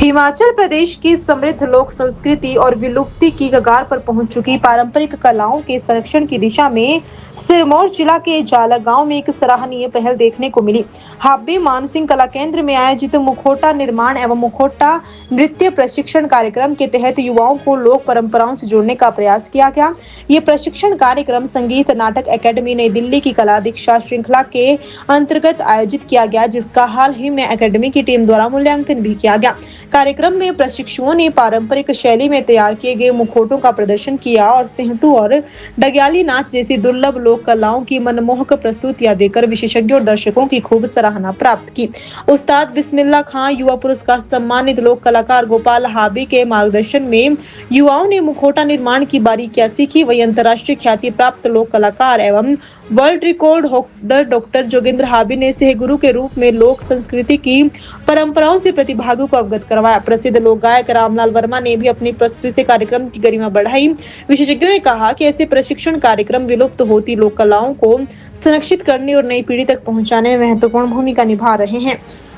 हिमाचल प्रदेश की समृद्ध लोक संस्कृति और विलुप्ति की कगार पर पहुंच चुकी पारंपरिक कलाओं के संरक्षण की दिशा में सिरमौर जिला के जाला गांव में एक सराहनीय पहल देखने को मिली। हाब्बी मानसिंह कला केंद्र में आयोजित मुखौटा निर्माण एवं मुखौटा नृत्य प्रशिक्षण कार्यक्रम के तहत युवाओं को लोक परंपराओं से जोड़ने का प्रयास किया गया। ये प्रशिक्षण कार्यक्रम संगीत नाटक एकेडमी नई दिल्ली की कला दीक्षा श्रृंखला के अंतर्गत आयोजित किया गया, जिसका हाल ही में एकेडमी की टीम द्वारा मूल्यांकन भी किया गया। कार्यक्रम में प्रशिक्षुओं ने पारंपरिक शैली में तैयार किए गए मुखौटों का प्रदर्शन किया और सिंहटू और डग्याली नाच जैसी दुर्लभ लोक कलाओं की मनमोहक प्रस्तुतियां देकर विशेषज्ञों और दर्शकों की खूब सराहना प्राप्त की। उस्ताद बिस्मिल्लाह खां युवा पुरस्कार सम्मानित लोक कलाकार गोपाल हाबी के मार्गदर्शन में युवाओं ने मुखौटा निर्माण की बारीकियां सीखी। वही अंतर्राष्ट्रीय ख्याति प्राप्त लोक कलाकार एवं world record holder doctor Jogendra हाबी ने सहगुरु के रूप में लोक संस्कृति की परंपराओं से प्रतिभागियों को अवगत करवाया। प्रसिद्ध लोक गायक रामलाल वर्मा ने भी अपनी प्रस्तुति से कार्यक्रम की गरिमा बढ़ाई। विशेषज्ञों ने कहा कि ऐसे प्रशिक्षण कार्यक्रम विलुप्त होती लोक कलाओं को संरक्षित करने और नई पीढ़ी तक पहुंचाने में महत्वपूर्ण भूमिका निभा रहे हैं।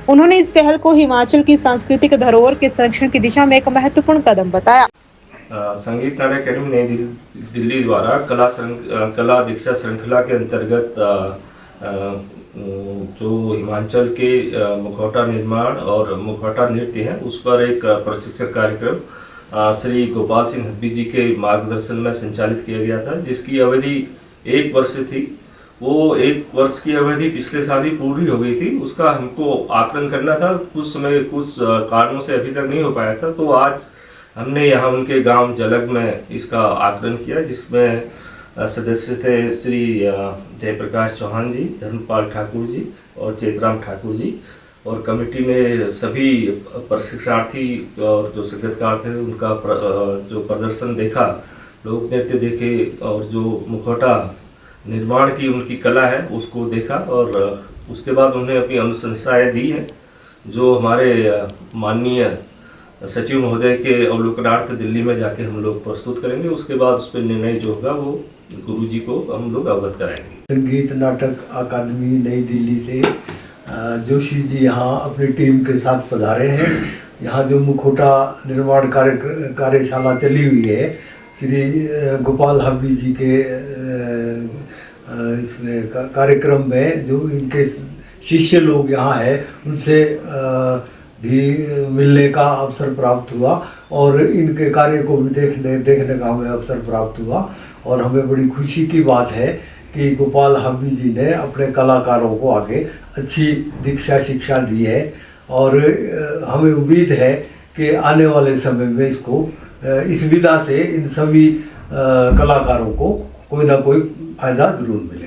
उन्होंने इस पहल को हिमाचल की सांस्कृतिक धरोहर के संरक्षण की दिशा में एक महत्वपूर्ण कदम बताया। संगीत नाटक एकेडमी नई दिल्ली द्वारा कला दीक्षा श्रृंखला के अंतर्गत जो हिमाचल के मुखौटा निर्माण और मुखौटा नृत्य है उस पर एक प्रशिक्षण कार्यक्रम श्री गोपाल सिंह हब्बी जी के मार्गदर्शन में संचालित किया गया था, जिसकी अवधि 1 वर्ष थी। वो 1 वर्ष की अवधि पिछले साल ही पूरी हो गई थी। उसका हमको आकलन करना था, कुछ समय कुछ कारणों से अभी तक नहीं हो पाया था। तो आज हमने यहाँ उनके गांव जलग में इसका आकलन किया, जिसमें सदस्य थे श्री जयप्रकाश चौहान जी, धर्मपाल ठाकुर जी और चेतराम ठाकुर जी। और कमेटी में सभी प्रशिक्षणार्थी और जो शिक्षककार थे उनका जो प्रदर्शन देखा, लोक नृत्य देखे और जो मुखौटा निर्माण की उनकी कला है उसको देखा। और उसके बाद उन्हें अपनी अनुशंसाएं दी है, जो हमारे माननीय सचिव महोदय के अवलोकनार्थ दिल्ली में जाके हम लोग प्रस्तुत करेंगे। उसके बाद उस पर निर्णय जो होगा वो गुरुजी को हम लोग अवगत कराएंगे। संगीत नाटक अकादमी नई दिल्ली से जोशी जी यहाँ अपनी टीम के साथ पधारे हैं। यहाँ जो मुखौटा निर्माण कार्यशाला चली हुई है श्री गोपाल हाबी जी के इसमें कार्यक्रम में, जो इनके शिष्य लोग यहाँ हैं उनसे भी मिलने का अवसर प्राप्त हुआ और इनके कार्य को भी देखने का हमें अवसर प्राप्त हुआ। और हमें बड़ी खुशी की बात है कि गोपाल हाबी जी ने अपने कलाकारों को आगे अच्छी दीक्षा शिक्षा दी है और हमें उम्मीद है कि आने वाले समय में इसको इस विधा से इन सभी कलाकारों को कोई ना कोई फायदा जरूर मिले।